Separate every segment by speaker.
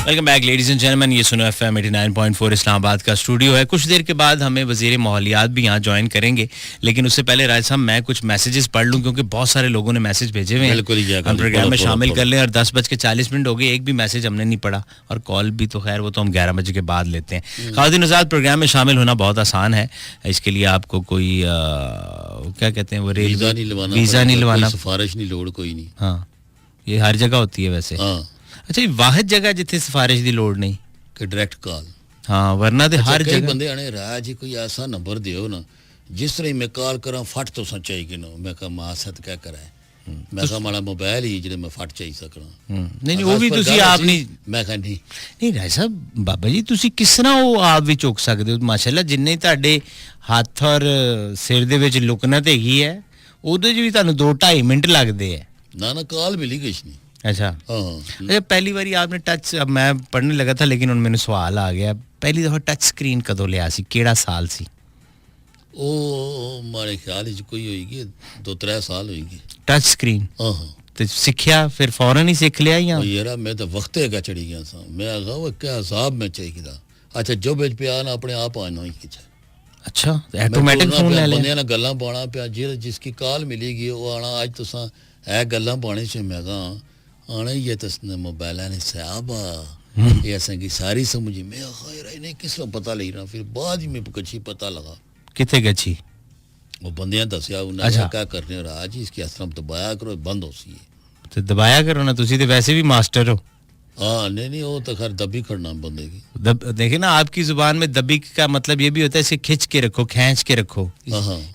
Speaker 1: Welcome back ladies and gentleman, ये सुनो FM 89.4 Islamabad का स्टूडियो है। कुछ देर के बाद हमें वजीर माहौलियात भी यहाँ ज्वाइन करेंगे, लेकिन उससे पहले राज साहब मैं कुछ मैसेजेस पढ़ लूँ क्योंकि बहुत सारे लोगों ने मैसेज भेजे हुए हैं। हम प्रोग्राम में शामिल कर लें और 10:40 हो गए, एक भी मैसेज हमने नहीं पढ़ा और कॉल भी तो खैर वो तो हम 11 बजे के बाद लेते हैं। ख़वातीन आज़ाद, प्रोग्राम में शामिल होना बहुत आसान है। इसके लिए आपको कोई क्या कहते हैं वो
Speaker 2: वीज़ा नहीं लगवाना, सिफारिश नहीं, लोड़ कोई नहीं।
Speaker 1: हाँ, ये हर जगह होती है वैसे। अच्छा, ये वाहिद जगह जिथे सिफारिश की लोड़ नहीं
Speaker 2: कि डायरेक्ट कॉल।
Speaker 1: हाँ, वरना तो हर जगह
Speaker 2: बंदे आने राह जी कोई ऐसा नंबर दियो ना जिस तरह मैं कॉल करा फट तो सच्चाई कि नो मैं कहा मासत क्या कराए मैं कहा माड़ा मोबाइल ही जिहड़े मैं फट चाही सकना।
Speaker 1: नहीं वो भी ਤੁਸੀਂ ਆਪ ਨਹੀਂ
Speaker 2: ਮੈਂ ਕਹਾ ਨਹੀਂ
Speaker 1: ਰਾਏ ਸਾਹਿਬ ਬਾਬਾ ਜੀ ਤੁਸੀਂ ਕਿਸ ਤਰ੍ਹਾਂ ਉਹ ਆਪ ਵੀ ਚੁੱਕ ਸਕਦੇ ਹੋ? ਮਾਸ਼ਾਅੱਲਾ ਜਿੰਨੇ ਤੁਹਾਡੇ ਹੱਥ ਔਰ ਸਿਰ ਦੇ ਵਿੱਚ ਲੁਕਨਤ ਹੈਗੀ ਹੈ ਉਹਦੇ 'ਚ ਵੀ ਤੁਹਾਨੂੰ 2-2.5 ਮਿੰਟ ਲੱਗਦੇ ਹੈ।
Speaker 2: ਨਾ कॉल मिली कुछ नहीं।
Speaker 1: अच्छा अच्छा, पहली बारी आपने टच, अब मैं पढ़ने लगा था लेकिन उन मैंने सवाल आ गया, पहली दफा टच स्क्रीन कदों लिया सी, केड़ा साल सी?
Speaker 2: ओ मारे ख्याल च कोई होएगी 2-3 साल होएगी
Speaker 1: टच स्क्रीन। तो सीखिया फिर फौरन ही सीख लिया या
Speaker 2: यार? मैं तो वक्त है चढ़ी गया सा, मैं आगा वो क्या हिसाब में चाहिए था। अच्छा जो बेच पे आना अपने आप आना ही किया।
Speaker 1: अच्छा, ऑटोमेटिक फोन ले ले
Speaker 2: बंदे ना गल्लां पाना पे जिसकी कॉल मिलेगी वो आना आज तुसा है गल्लां पाने से मैं कहा आना ही है तसने मोबाइल ने साहबा ये ऐसा की सारी समझ में खैर नहीं किस को पता नहीं रहा। फिर बाद में कच्ची पता लगा
Speaker 1: किथे गच्छी
Speaker 2: वो बंदियां दसिया उन्होंने क्या करने रहा जी इसकी असर दबाया करो बंद हो सी
Speaker 1: तो दबाया करो ना, तुसी तो वैसे भी मास्टर हो।
Speaker 2: हाँ नहीं वो तो खैर दबी खड़ना बंदे की
Speaker 1: देखिए ना, आपकी जुबान में दबी का मतलब ये भी होता है इसे खिंच के रखो, खींच के रखो,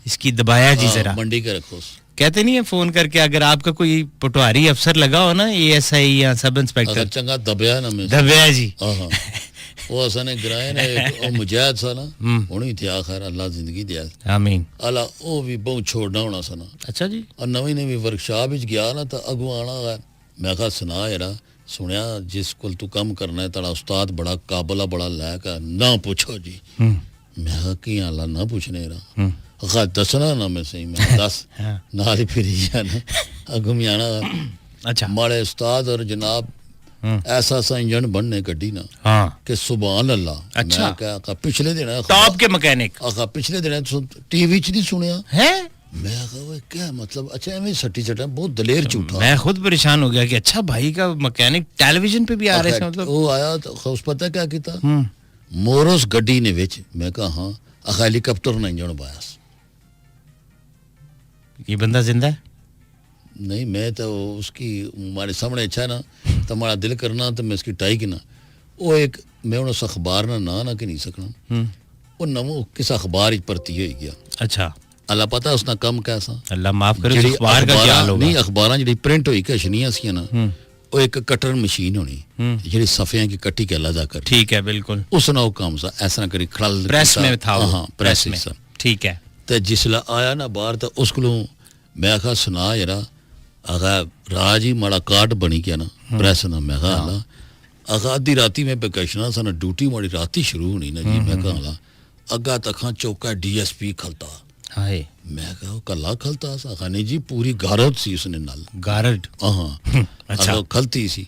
Speaker 1: इसकी दबाया जी जरा
Speaker 2: मंडी के रखो।
Speaker 1: कहते नहीं है फोन करके अगर आपका कोई पटवारी अफसर लगा हो ना, ASI या सब इंस्पेक्टर,
Speaker 2: चंगा दबया ना मैं
Speaker 1: दबया जी
Speaker 2: वो असने गिराए ने ओ मुजाहिद सा ना हुणी थी आखिर अल्लाह जिंदगी दिया
Speaker 1: आमीन
Speaker 2: अल्लाह ओ भी बहुत छोड़ना होना सा ना।
Speaker 1: अच्छा जी,
Speaker 2: और नवी वर्कशॉप विच गया ना तो अगवाना है मैं कहा सुना यारा सुनिया जिस कोल तू काम करना है तेरा उस्ताद बड़ा काबला बड़ा लायक है ना पूछो जी। मैं कहा कि अल्लाह ना पूछने रहा अखा दसना ना मैं सही मैं दस नाल फिर ना अगम आना। अच्छा माड़े उस्ताद और जनाब ऐसा सा इंजन बनने गड्डी ना कि सुभान अल्लाह। अच्छा मैं क्या पिछले दिन
Speaker 1: टॉप के मैकेनिक
Speaker 2: आखा पिछले दिन टीवी च नहीं सुनिया है। मैं कहा क्या मतलब? अच्छा एवं सट्टी चटा बहुत दलेर झूठा। मैं
Speaker 1: खुद परेशान हो गया कि अच्छा भाई का मैकेनिक टेलीविजन पे भी आ रहे हैं मतलब।
Speaker 2: वो आया तो उस पता क्या किया मोरस गड्डी ने विच मैं कहा हाँ अखा हेलीकॉप्टर ने इंजन पाया।
Speaker 1: ये बंदा जिंदा है?
Speaker 2: नहीं मैं तो उसकी हमारे सामने अच्छा ना तो हमारा दिल करना तो मैं उसकी टाई की ना वो एक मैं उस अखबार ना कि नहीं सकना वो नमो किस अखबार भर्ती हो गया। अच्छा अल्लाह पता उसना कम कैसा
Speaker 1: अल्लाह माफ करे अखबार का क्या हाल होगा?
Speaker 2: नहीं अखबारां जिहड़ी प्रिंट होई कशनियां सी ना वो एक कटर मशीन होनी जिहड़ी सफियां की कट्टी के अलग कर।
Speaker 1: ठीक है बिल्कुल
Speaker 2: उसना वो काम सा ऐसा करी खड़ल
Speaker 1: प्रेस में था।
Speaker 2: हां प्रेस में
Speaker 1: ठीक है।
Speaker 2: तो जिसला आया ना बाहर तो उसको मैं कहा सुना यारा अगा राज ही माड़ा कार्ड बनी गया ना प्रेस ना। मैं कहा अगा आधी राती में पेकशना सा ना ड्यूटी माड़ी राती शुरू होनी ना जी। मैं कहा अगा तखा चौका DSP खलता
Speaker 1: हाय।
Speaker 2: मैं कहा कला खलता सा खाने जी पूरी गारद सी उसने नाल
Speaker 1: गारद।
Speaker 2: हाँ अच्छा खलती सी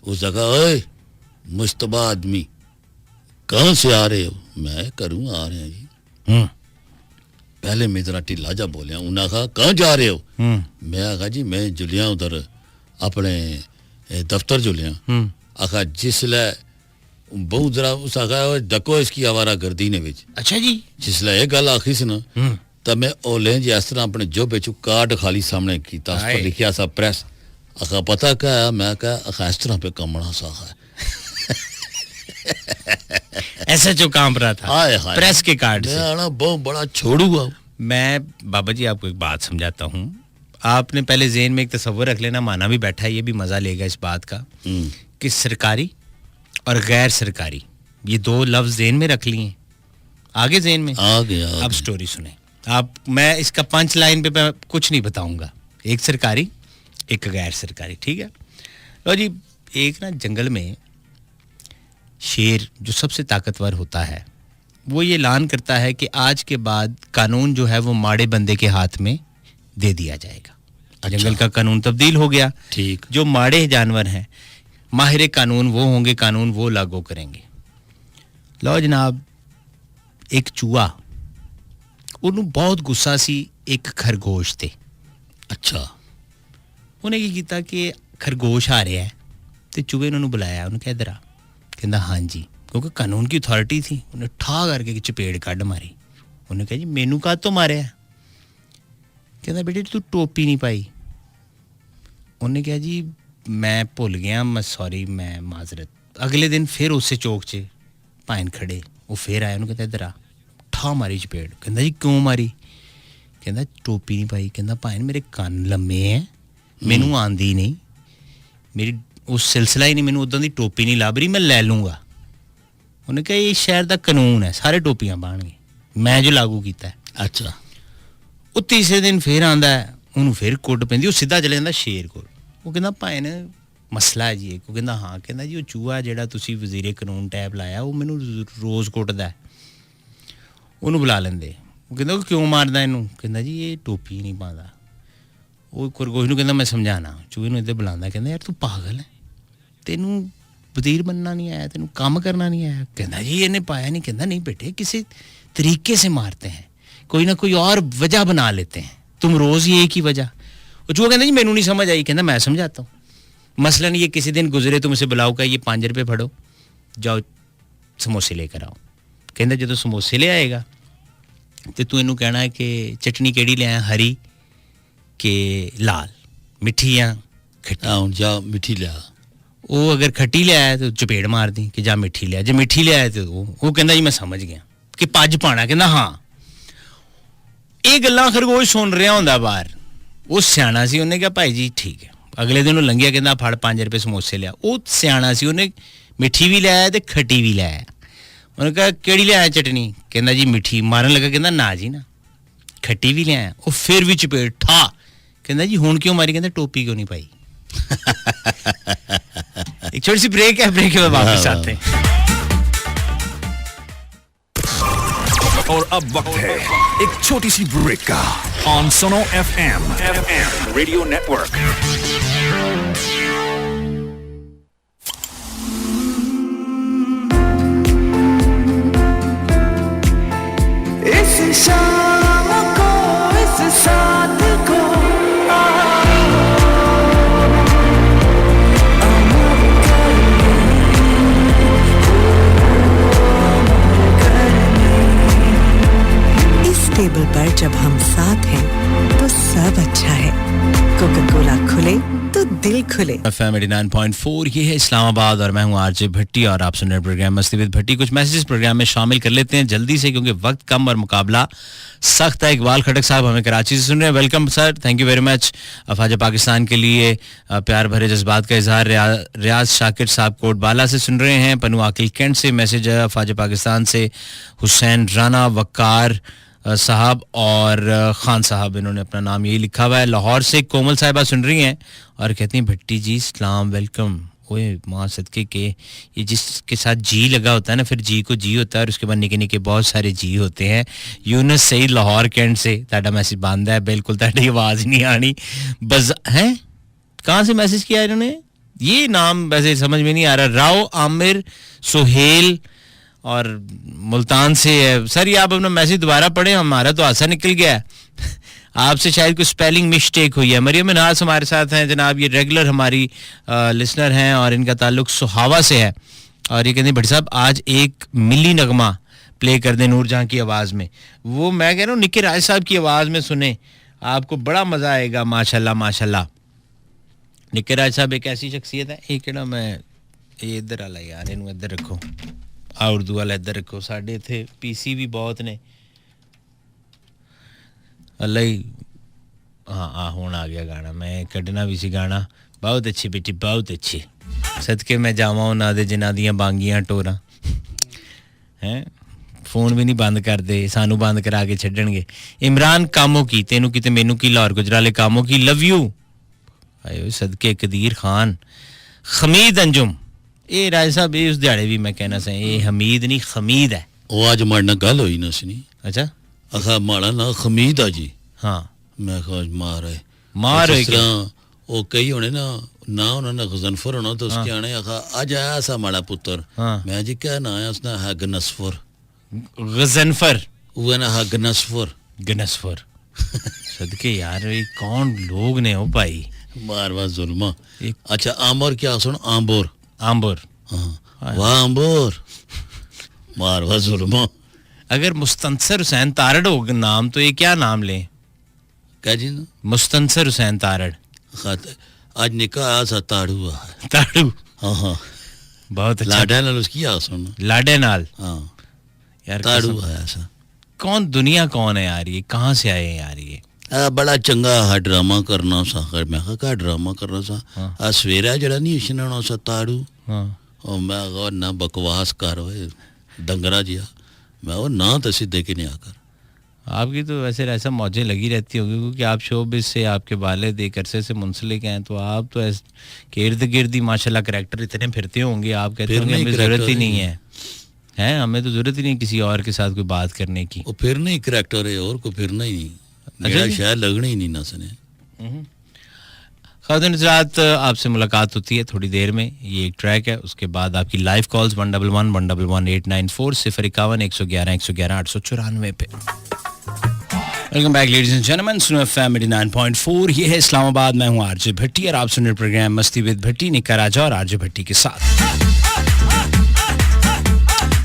Speaker 2: उस जगह ओए मुस्तबा आदमी कहाँ से आ रहे हो? मैं करूँ आ रहे हैं जी। पहले मैं जरा ढिला जा बोलिया उन्हें कहा कहाँ जा रहे हो? मैं आखा जी मैं जुलिया उधर अपने दफ्तर जुलिया। आखा जिसले बहुत जरा उस आखा डको इसकी आवारा गर्दी ने विच। अच्छा जी जिसले ये गल आखी सी ना तब मैं ओले जी इस तरह अपने जो बेचू कार्ड खाली सामने किया उस पर लिखिया सा प्रेस। आखा पता क्या है? मैं कहा आखा इस तरह पे कमना सा है
Speaker 1: ऐसा जो काम रहा था प्रेस के कार्ड से।
Speaker 2: बहुत बड़ा छोड़ूगा
Speaker 1: मैं। बाबा जी आपको एक बात समझाता हूँ, आपने पहले ज़हन में एक तस्वर रख लेना, माना भी बैठा है ये भी मज़ा लेगा इस बात का कि सरकारी और गैर सरकारी ये दो लफ्ज़ ज़हन में रख लिए आगे ज़हन में
Speaker 2: आ गया।
Speaker 1: अब स्टोरी सुने आप। मैं इसका पंच लाइन पे मैं कुछ नहीं बताऊंगा, एक सरकारी एक गैर सरकारी, ठीक है? लो जी, एक ना जंगल में शेर जो सबसे ताकतवर होता है वो ये ऐलान करता है कि आज के बाद कानून जो है वो माड़े बंदे के हाथ में दे दिया जाएगा। अच्छा। जंगल का कानून तब्दील हो गया। ठीक। जो माड़े जानवर हैं माहिर कानून वो होंगे, कानून वो लागू करेंगे। लो जनाब, एक चूहा, ਉਹਨੂੰ ਬਹੁਤ ਗੁੱਸਾ ਸੀ ਇੱਕ ਖਰਗੋਸ਼ ਤੇ।
Speaker 2: ਅੱਛਾ।
Speaker 1: ਉਹਨੇ ਕੀ ਕੀਤਾ ਕਿ ਖਰਗੋਸ਼ ਆ ਰਿਹਾ ਤੇ ਚੂਹੇ ਨੂੰ ਬੁਲਾਇਆ, ਉਹਨੂੰ ਕਿਹਾ ਇਧਰ ਆ। ਕਹਿੰਦਾ ਹਾਂਜੀ, ਕਿਉਂਕਿ ਕਾਨੂੰਨ ਦੀ ਅਥਾਰਟੀ ਸੀ। ਉਹਨੇ ਠਾ ਕਰਕੇ ਚਪੇੜ ਕੱਢ ਮਾਰੀ। ਉਹਨੇ ਕਿਹਾ ਜੀ ਮੈਨੂੰ ਕਾਹ ਤੋਂ ਮਾਰਿਆ? ਕਹਿੰਦਾ ਬੇਟੇ ਤੂੰ ਟੋਪੀ ਨਹੀਂ ਪਾਈ। ਉਹਨੇ ਕਿਹਾ ਜੀ ਮੈਂ ਭੁੱਲ ਗਿਆ, ਮੈਂ ਸੌਰੀ, ਮੈਂ ਮਾਜ਼ਰਤ। ਅਗਲੇ ਦਿਨ ਫਿਰ ਉਸੇ ਚੌਕ 'ਚ ਭਾਇਨ ਖੜੇ, ਉਹ ਫਿਰ ਆਇਆ, ਉਹਨੂੰ ਕਹਿੰਦਾ ਇਧਰ ਆ, ਠਾ ਮਾਰੀ ਚਪੇੜ। ਕਹਿੰਦਾ ਜੀ ਕਿਉਂ ਮਾਰੀ? ਕਹਿੰਦਾ ਟੋਪੀ ਨਹੀਂ ਪਾਈ। ਕਹਿੰਦਾ ਭਾਇਨ ਮੇਰੇ ਕੰਨ ਲੰਮੇ ਹੈ, ਮੈਨੂੰ ਆਂਦੀ ਨਹੀਂ, ਮੇਰੀ ਉਹ ਸਿਲਸਿਲਾ ਹੀ ਨਹੀਂ, ਮੈਨੂੰ ਉੱਦਾਂ ਦੀ ਟੋਪੀ ਨਹੀਂ ਲੱਭ ਰਹੀ, ਮੈਂ ਲੈ ਲੂੰਗਾ। ਉਹਨੇ ਕਿਹਾ ਇਹ ਸ਼ਹਿਰ ਦਾ ਕਾਨੂੰਨ ਹੈ, ਸਾਰੇ ਟੋਪੀਆਂ ਪਾਉਣਗੇ, ਮੈਂ ਜੋ ਲਾਗੂ ਕੀਤਾ।
Speaker 2: ਅੱਛਾ।
Speaker 1: ਉਹ ਤੀਸਰੇ ਦਿਨ ਫਿਰ ਆਂਦਾ, ਉਹਨੂੰ ਫਿਰ ਕੁੱਟ ਪੈਂਦੀ, ਉਹ ਸਿੱਧਾ ਚਲੇ ਜਾਂਦਾ ਸ਼ੇਰ ਕੋਲ। ਉਹ ਕਹਿੰਦਾ ਭਾਇਨ ਮਸਲਾ ਹੈ ਜੀ। ਉਹ ਕਹਿੰਦਾ ਹਾਂ। ਕਹਿੰਦਾ ਜੀ ਉਹ ਚੂਹਾ ਜਿਹੜਾ ਤੁਸੀਂ ਵਜ਼ੀਰੇ ਕਾਨੂੰਨ ਟੈਬ ਲਾਇਆ, ਉਹ ਮੈਨੂੰ ਰੋਜ਼ ਕੁੱਟਦਾ, ਉਹਨੂੰ ਬੁਲਾ ਲੈਂਦੇ। ਉਹ ਕਹਿੰਦਾ ਕਿਉਂ ਮਾਰਦਾ ਇਹਨੂੰ? ਕਹਿੰਦਾ ਜੀ ਇਹ ਟੋਪੀ ਨਹੀਂ ਪਾਉਂਦਾ। ਉਹ ਖਰਗੋਸ਼ ਨੂੰ ਕਹਿੰਦਾ ਮੈਂ ਸਮਝਾਣਾ। ਚੂਹੇ ਨੂੰ ਇੱਧਰ ਬੁਲਾਉਂਦਾ, ਕਹਿੰਦਾ ਯਾਰ ਤੂੰ ਪਾਗਲ ਹੈ, ਤੈਨੂੰ ਵਜ਼ੀਰ बनना नहीं आया, तेन काम करना नहीं आया? कहना जी इन्हें पाया नहीं। कहना नहीं बेटे, किसी तरीके से मारते हैं, कोई ना कोई और वजह बना लेते हैं, तुम रोज़ ही एक ही वजह। वो चूहा कहना जी मैनू नहीं समझ आई। कहना मैं समझाता हूँ। मसलन ये किसी दिन गुजरे, तुम उसे बुलाओ, का ये 5 रुपये फड़ो, जाओ समोसे लेकर आओ। कहना जो समोसे ले आएगा तो तू इनू कहना है कि चटनी केड़ी ले आया, हरी के लाल, मिठी या खट्टी?
Speaker 2: जा मिठी लिया।
Speaker 1: वो अगर खट्टी ले आया तो चपेड़ मार दी कि जा मिठी ले आया, जो मिठी ले आया तो वो कहना जी मैं समझ गया कि पज पाना। कहना हाँ। ये गल्लां खरगोश सुन रहा होंदा बाहर। वो सियाना सी, उन्हें कहा भाई जी ठीक है। अगले दिन लंघिया, कहना फड़ 5 रुपये समोसे लिया। वो सियाना सी, उन्हें मिठी भी ले आया तो खट्टी भी ले आया। उन्हें कहा केड़ी ले आया चटनी? कहना जी मिठी। मारन लगा, कहना ना जी ना, खट्टी भी ले आया। वो फिर भी चपेड़ ठा। कहना जी हुण क्यों मारी? कहना टोपी क्यों नहीं पाई? एक छोटी सी ब्रेक है, ब्रेक के बाद वापस आते हैं।
Speaker 3: और अब वक्त है एक छोटी सी ब्रेक का ऑन सुनो एफएम रेडियो नेटवर्क।
Speaker 4: इस शाम को, इस साथ को टेबल पर जब हम साथ हैं तो सब अच्छा है। कोका कोला खुले तो दिल खुले।
Speaker 1: FM 89.4 ये है इस्लामाबाद और मैं हूँ आरजे भट्टी और आप सुन रहे हैं प्रोग्राम मस्ती विद भट्टी। कुछ मैसेजेस प्रोग्राम में शामिल कर लेते हैं जल्दी से क्योंकि वक्त कम और मुकाबला सख्त है। इकबाल खटक साहब हमें कराची से सुन रहे हैं, welcome sir, thank you very much. अफवाज पाकिस्तान के लिए प्यार भरे जज्बात का इजहार। रियाज शाकिर साहब कोटबाला से सुन रहे हैं। पनू आकिल कैंट से मैसेज है। अफवाज पाकिस्तान से हुसैन राना, वक्कार साहब और खान साहब, इन्होंने अपना नाम यही लिखा हुआ है। लाहौर से कोमल साहिबा सुन रही हैं और कहती हैं भट्टी जी सलाम, वेलकम। ओए माँ सदके के, ये जिसके साथ जी लगा होता है ना, फिर जी को जी होता है और उसके बाद निके निके बहुत सारे जी होते हैं। यूनस सईद लाहौर कैंट से ताड़ा मैसेज बंद है, बिल्कुल ताड़ी आवाज़ नहीं आनी। बस हैं कहाँ से मैसेज किया इन्होंने? ये नाम वैसे समझ में नहीं आ रहा। राव आमिर सुहेल और मुल्तान से है। सर ये आप अपना मैसेज दोबारा पढ़ें, हमारा तो आसा निकल गया है। आपसे शायद कोई स्पेलिंग मिस्टेक हुई है। मरियम नाज हमारे साथ हैं जनाब, ये रेगुलर हमारी लिसनर हैं और इनका ताल्लुक सुहावा से है। और ये कहते हैं भट्टी साहब आज एक मिली नगमा प्ले कर दें नूरजहां की आवाज़ में। वो मैं कह रहा हूँ निक्के राज साहब की आवाज़ में सुने, आपको बड़ा मज़ा आएगा। माशाल्लाह माशाल्लाह। निक्के राज साहब एक ऐसी शख्सियत है। एक ना मैं ये इधर वाला यार, इन्हों इधर रखो, आ उर्दू वाला इधर रखो। साढ़े इत्थे पीसी भी बहुत ने। अल्लाह ही हाँ हुण आ गया गाना, मैं कढ़ना भी सी गाना। बहुत अच्छी बेटी, बहुत अच्छी। सदके मैं जावां उन्हां दे जिन्हां दियां बांगियां टोरां। हैं फोन भी नहीं बंद करते, सानू बंद करा के छड्डणगे। इमरान कामों की, तेनू की ते मैनू की, लाहौर गुजराले कामों की, लव यू। आयो सदके कदीर खान, खमीद अंजुम। ये राज साहब ये उस दिहाड़े भी मैं कहना सा ये हमीद नहीं खमीद है।
Speaker 2: वो आज माड़े नाल गल होई ना सी।
Speaker 1: अच्छा
Speaker 2: आखा माड़ा ना खमीद आ जी।
Speaker 1: हाँ
Speaker 2: मैं कहा मार है
Speaker 1: मार है
Speaker 2: क्या? वो कई होने ना ना उन्होंने गजनफर होना तो उसके आने आखा आज आया सा हमारा पुत्र मैं जी क्या ना है उसने है गनसफर
Speaker 1: गजनफर
Speaker 2: वो ना है गनसफर
Speaker 1: गनसफर सदके यार ये कौन लोग ने हो भाई
Speaker 2: बार बार जुल्मा अच्छा आंबोर क्या सुन आंबोर
Speaker 1: आंबोर
Speaker 2: वाह आंबोर बार बार जुल्मा
Speaker 1: अगर मुस्तंसर हुसैन तारड़ हो नाम तो ये क्या नाम लें
Speaker 2: क्या जी ना
Speaker 1: मुस्तंसर हुसैन तारड़
Speaker 2: आज निकाह आया सा ताड़ू हुआ है
Speaker 1: ताड़ू
Speaker 2: हाँ
Speaker 1: बहुत अच्छा
Speaker 2: लाडे नाल उसकी आ सुन
Speaker 1: लाडे नाल
Speaker 2: हाँ
Speaker 1: यार
Speaker 2: ताड़ू आया सा
Speaker 1: कौन दुनिया कौन है यार ये कहाँ से आए हैं यार ये
Speaker 2: बड़ा चंगा हा ड्रामा करना सा मैं कहा ड्रामा करना सा आ सवेरा जड़ा नहीं इशना सा ताड़ू और मैं कहा ना बकवास कर ओए डंगरा जिया मैं वो ना तो सीधे के नहीं आकर
Speaker 1: आपकी तो वैसे ऐसा मौजें लगी रहती होगी क्योंकि आप शोबिस से आपके वालिद एक अरसे से मुंसलिक हैं तो आप तो के इर्द गिर्द ही माशाल्लाह करैक्टर इतने फिरते होंगे आप कहते होंगे हमें जरूरत ही नहीं है हैं हमें तो जरूरत ही नहीं किसी और के साथ कोई बात करने की
Speaker 2: वो फिरना ही करैक्टर है और कोई फिरना ही नहीं मेरा शायद लगना ही नहीं ना सुने
Speaker 1: खातिन हज़रात आपसे मुलाकात होती है थोड़ी देर में ये एक ट्रैक है उसके बाद आपकी लाइव कॉल्स 111-111-894 051-111-111 894 पे welcome back ladies and gentleman सुनो एफएम 89.4 ये है इस्लामाबाद मैं हूं आरजे भट्टी और आप सुन रहे प्रोग्राम मस्ती विद भट्टी निक्का राजा और आरजे भट्टी के साथ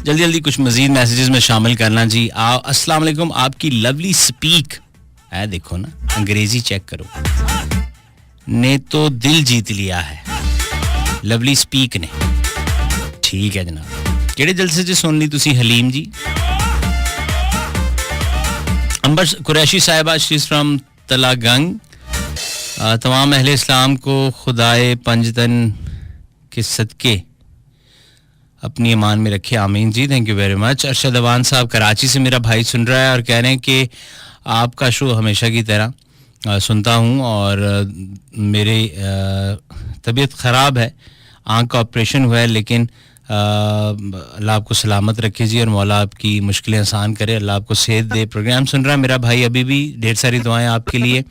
Speaker 1: जल्दी जल्दी कुछ मजीद मैसेजेस में शामिल करना जी अस्सलाम वालेकुम आपकी लवली स्पीक है देखो ना अंग्रेजी चेक करो ने तो दिल जीत लिया है लवली स्पीक ने ठीक है जनाब केड़े जलसे जी सुन ली तुसी हलीम जी अंबर कुरैशी साहिबा शी इज फ्रॉम तलागंग तमाम अहले इस्लाम को खुदाए पंजतन के सदके अपनी ईमान में रखे आमीन जी thank you very much Arshad Awan साहब कराची से मेरा भाई सुन रहा है और कह रहे हैं कि आपका शो हमेशा की तरह सुनता हूँ और मेरी तबीयत ख़राब है आँख का ऑपरेशन हुआ है लेकिन अल्लाह आपको सलामत रखे जी और मौला आपकी मुश्किलें आसान करे अल्लाह आपको सेहत दे प्रोग्राम सुन रहा है मेरा भाई अभी भी ढेर सारी दुआएं आपके लिए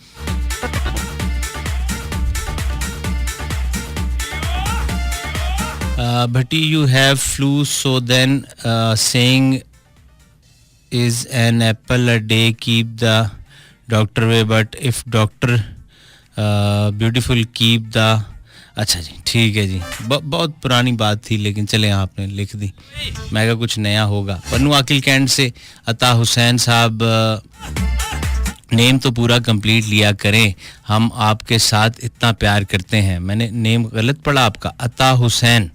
Speaker 1: Bhatti, you have flu, so then saying is an apple a day keep the doctor away, but if doctor beautiful keep the अच्छा जी ठीक है जी बहुत पुरानी बात थी लेकिन चले आपने लिख दी मैं कहा कुछ नया होगा पन्नू आकिल कैंट से अता हुसैन साहब नेम तो पूरा कंप्लीट लिया करें हम आपके साथ इतना प्यार करते हैं मैंने नेम गलत पढ़ा आपका अता हुसैन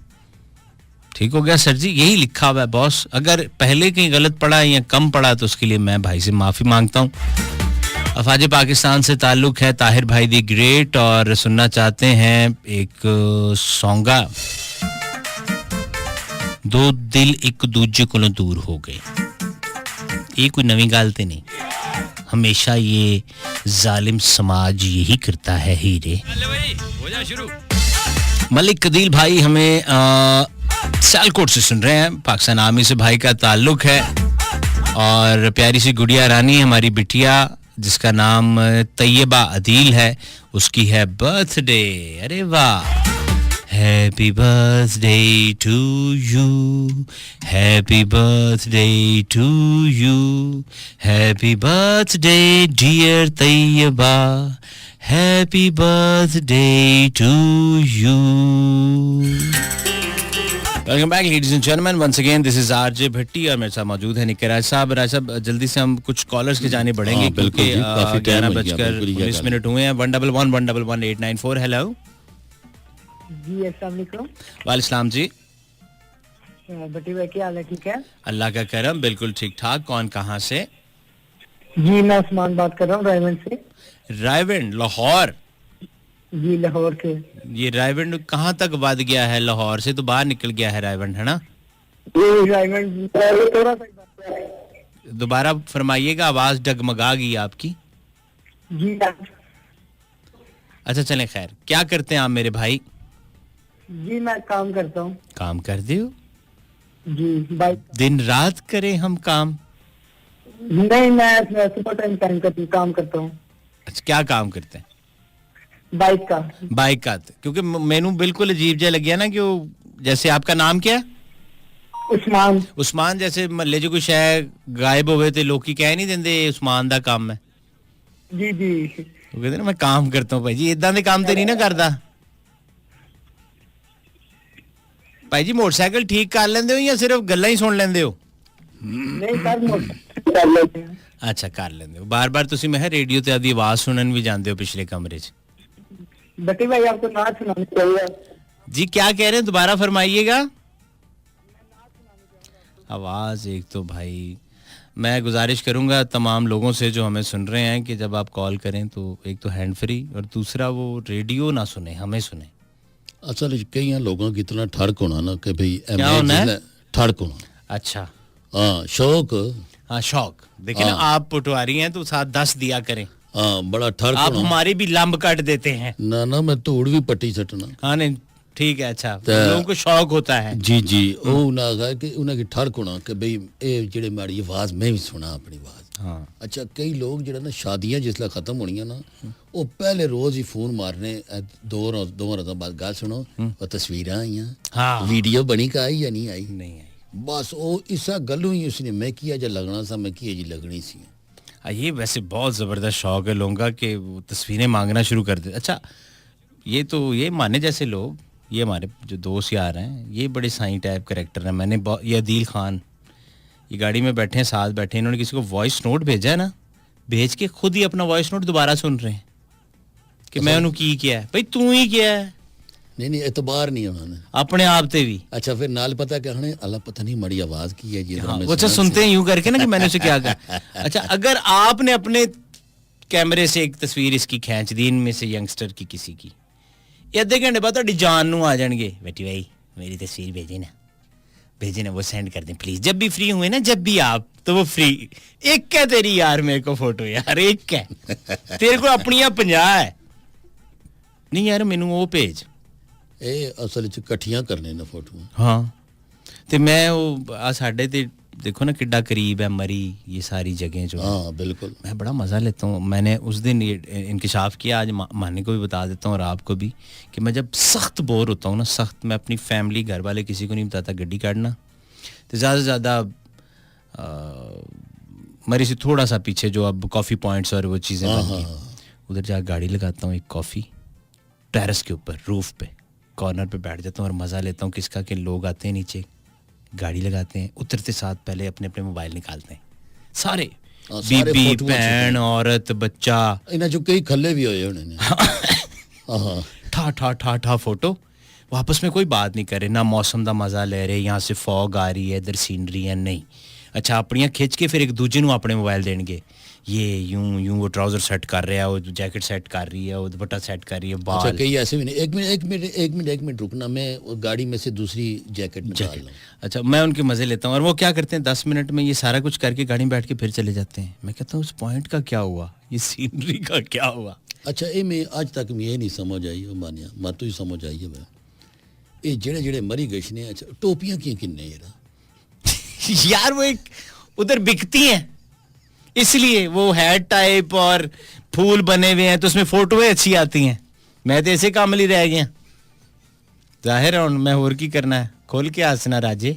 Speaker 1: ठीक हो गया सर जी यही लिखा हुआ है बॉस अगर पहले कहीं गलत पढ़ा या कम पढ़ा तो उसके लिए मैं भाई से माफ़ी मांगता हूँ अफाज पाकिस्तान से ताल्लुक़ है ताहिर भाई दी ग्रेट और सुनना चाहते हैं एक सॉन्गा दो दिल एक दूजे को दूर हो गए ये कोई नवी गल तो नहीं हमेशा ये जालिम समाज यही करता है हीरे मलिक कदील भाई हमें सियालकोट से सुन रहे हैं पाकिस्तान आर्मी से भाई का ताल्लुक है और प्यारी सी गुड़िया रानी हमारी बिटिया जिसका नाम तैयबा अदील है उसकी है बर्थडे अरे वाह happy birthday to you happy birthday to you happy birthday dear Tayyaba happy birthday to you welcome back ladies and gentleman once again this is RJ Bhatti और मेरे साथ मौजूद है निक्का राज साहब जल्दी से हम कुछ कॉलर्स के जाने बढ़ेंगे क्योंकि 11:19 हुए हैं 111-111-894 हेलो
Speaker 5: जी अस्सलाम वालेकुम
Speaker 1: वालेकुम जी
Speaker 5: भट्टी भाई क्या हाल है ठीक है
Speaker 1: अल्लाह का करम बिल्कुल ठीक ठाक कौन कहाँ से
Speaker 5: जी मैं उस्मान बात कर रहा हूँ रायवंड से
Speaker 1: रायवंड लाहौर
Speaker 5: जी लाहौर से
Speaker 1: ये रायवंड कहाँ तक बढ़ गया है लाहौर से तो बाहर निकल गया है रायवंड है ना
Speaker 5: रायवंड थोड़ा सा
Speaker 1: दोबारा फरमाइएगा आवाज डगमगा गई आपकी
Speaker 5: जी
Speaker 1: अच्छा चलें खैर क्या करते हैं आप मेरे भाई
Speaker 5: जी मैं काम करता हूँ
Speaker 1: काम कर दियो
Speaker 5: जी बाय
Speaker 1: दिन रात करें हम काम
Speaker 5: नहीं मैं सुबह टाइम काम करता हूँ
Speaker 1: अच्छा क्या काम करते हैं बाइक का क्योंकि मैनू बिल्कुल अजीब जिहा लग्या ना कि वो जैसे आपका नाम क्या है उस्मान जैसे महल्ले च कोई शय गायब होवे ते लोकी कह नहीं देंदे उस्मान दा काम है
Speaker 5: जी
Speaker 1: वो कहते ना मैं काम करता हूँ भाई जी इदां दे काम ते नहीं ना करदा भाई जी मोटरसाइकिल ठीक कर लेंदे हो या सिर्फ गल्लां ही सुन लेंदे हो
Speaker 5: नहीं सर कर लेते हैं
Speaker 1: अच्छा कर लेंदे हो बार-बार ਤੁਸੀਂ मैं रेडियो ते आदी आवाज सुनन भी जांदे हो पिछले कमरे च
Speaker 5: बटी भाई आपको नाच सुनानी चाहिए
Speaker 1: जी क्या कह रहे हैं दोबारा फरमाइएगा आवाज एक तो भाई मैं गुजारिश करूंगा तमाम लोगों से जो हमें सुन रहे हैं कि जब आप कॉल करें तो एक तो हैंड फ्री और दूसरा वो रेडियो ना सुने हमें सुने
Speaker 2: असल कई लोगों की इतना ठड़क होना ना कि भाई
Speaker 1: क्या होना है
Speaker 2: ठड़क होना
Speaker 1: अच्छा
Speaker 2: हाँ शौक
Speaker 1: हाँ शौक देखिए ना आप पटवारी हैं तो साथ 10 दिया करें
Speaker 2: हाँ बड़ा ठड़क
Speaker 1: आप हमारी भी लंब काट देते हैं
Speaker 2: ना मैं धूड़ भी पट्टी सटना
Speaker 1: हाँ नहीं ठीक है अच्छा लोगों को शौक होता है
Speaker 2: जी वो ना कि उन्हें की ठड़क होना कि भाई ये जेड़े माड़ी आवाज मैं भी सुना अपनी आवाज
Speaker 1: हाँ
Speaker 2: अच्छा कई लोग जेड़ा ना शादियां जिसला खत्म होनी ना वो पहले रोज ही फोन मारने दो रात बाद गल सुनो वो तस्वीरां आईयां
Speaker 1: हाँ
Speaker 2: वीडियो बनी का आई या नहीं आई
Speaker 1: नहीं आई
Speaker 2: बस वो इसा गल्लों ही उसने मैं किया जो लगना सा मैं किया जी लगनी सी
Speaker 1: ये वैसे बहुत ज़बरदस्त शौक है लोगों का कि वो तस्वीरें मांगना शुरू कर दे अच्छा ये तो ये माने जैसे लोग ये हमारे जो दोस्त यार हैं ये बड़े साईं टाइप करेक्टर हैं मैंने ये अदील खान ये गाड़ी में बैठे हैं साथ बैठे हैं इन्होंने किसी को वॉइस नोट भेजा है ना भेज के खुद ही अपना वॉइस नोट दोबारा सुन रहे हैं कि मैं उन्होंने की किया है भाई तू ही किया है
Speaker 2: नहीं एतबार नहीं उन्होंने
Speaker 1: अपने आप ते भी
Speaker 2: अच्छा फिर नाल पता क्या हने अल्लाह पता नहीं मड़ी आवाज की है जी
Speaker 1: वो अच्छा सुनते हैं यूं करके ना कि मैंने उसे क्या कहा अच्छा अगर आपने अपने कैमरे से एक तस्वीर इसकी खींच दी इनमें से यंगस्टर की किसी की आधे घंटे बाद ਤੁਹਾਡੀ जान ਨੂੰ आ जाएंगे बेटी भाई मेरी तस्वीर भेजे ना वो सेंड कर दें प्लीज जब भी फ्री हुए ना जब भी आप तो वो फ्री एक है तेरी यार मेरे को फोटो यार एक है तेरे को अपनी 50 है नहीं यार मैनू वो भेज
Speaker 2: ਇਹ ਅਸਲ ਚ ਇਕੱਠੀਆਂ ਕਰਨੇ ਨੇ ਫੋਟੋਆਂ
Speaker 1: हाँ ਤੇ मैं वो आ साडे ते देखो ना किड्डा करीब है मरी ये सारी जगह जो
Speaker 2: हाँ बिल्कुल
Speaker 1: मैं बड़ा मज़ा लेता हूँ मैंने उस दिन ये इंकिशाफ किया आज मानी को भी बता देता हूँ और आपको भी कि मैं जब सख्त बोर होता हूँ ना सख्त मैं अपनी फैमिली घर वाले किसी को नहीं बताता गड्डी काटना तो ज़्यादा से ज़्यादा मरी से थोड़ा सा पीछे जो अब कॉफ़ी पॉइंट्स और वो चीज़ें उधर जाकर गाड़ी लगाता हूँ एक कॉफ़ी टेरेस के ऊपर रूफ पे कॉर्नर पे बैठ जाता हूँ और मज़ा लेता हूँ किसका कि लोग आते हैं नीचे गाड़ी लगाते हैं उतरते साथ पहले अपने अपने मोबाइल निकालते हैं सारे बीबी बहन औरत बच्चा
Speaker 2: इन्हें जो कई खल्ले भी होए उन्होंने
Speaker 1: ठा ठा ठा ठा फोटो वापस में कोई बात नहीं करे ना मौसम का मज़ा ले रहे यहाँ से फॉग आ रही है इधर सीनरी है नहीं अच्छा अपनियां खिंच के फिर एक दूजे ਨੂੰ अपने मोबाइल देंगे ये यूं वो ट्राउजर सेट कर रहा है वो जैकेट सेट कर रही है वो दुपट्टा सेट कर रही है बाल
Speaker 2: अच्छा कई ऐसे भी नहीं एक मिनट रुकना मैं गाड़ी में से दूसरी जैकेट निकाल लूं
Speaker 1: अच्छा मैं उनके मजे लेता हूँ और वो क्या करते हैं 10 मिनट में ये सारा कुछ करके गाड़ी में बैठ के फिर चले जाते हैं मैं कहता हूँ उस पॉइंट का क्या हुआ ये सीनरी का क्या हुआ
Speaker 2: अच्छा ये मैं आज तक ये नहीं समझ आई वो मानिया मत ही समझ आई है ये जेड़े जेड़े मरी गए ने अच्छा टोपियां की किन्ने
Speaker 1: यार वो एक उधर बिकती हैं इसलिए वो हेड टाइप और फूल बने हुए हैं तो उसमें फोटोएं अच्छी आती हैं मैं तो ऐसे काम ही रह गया जाहिर है मैं और की करना है खोल के हंसना राजे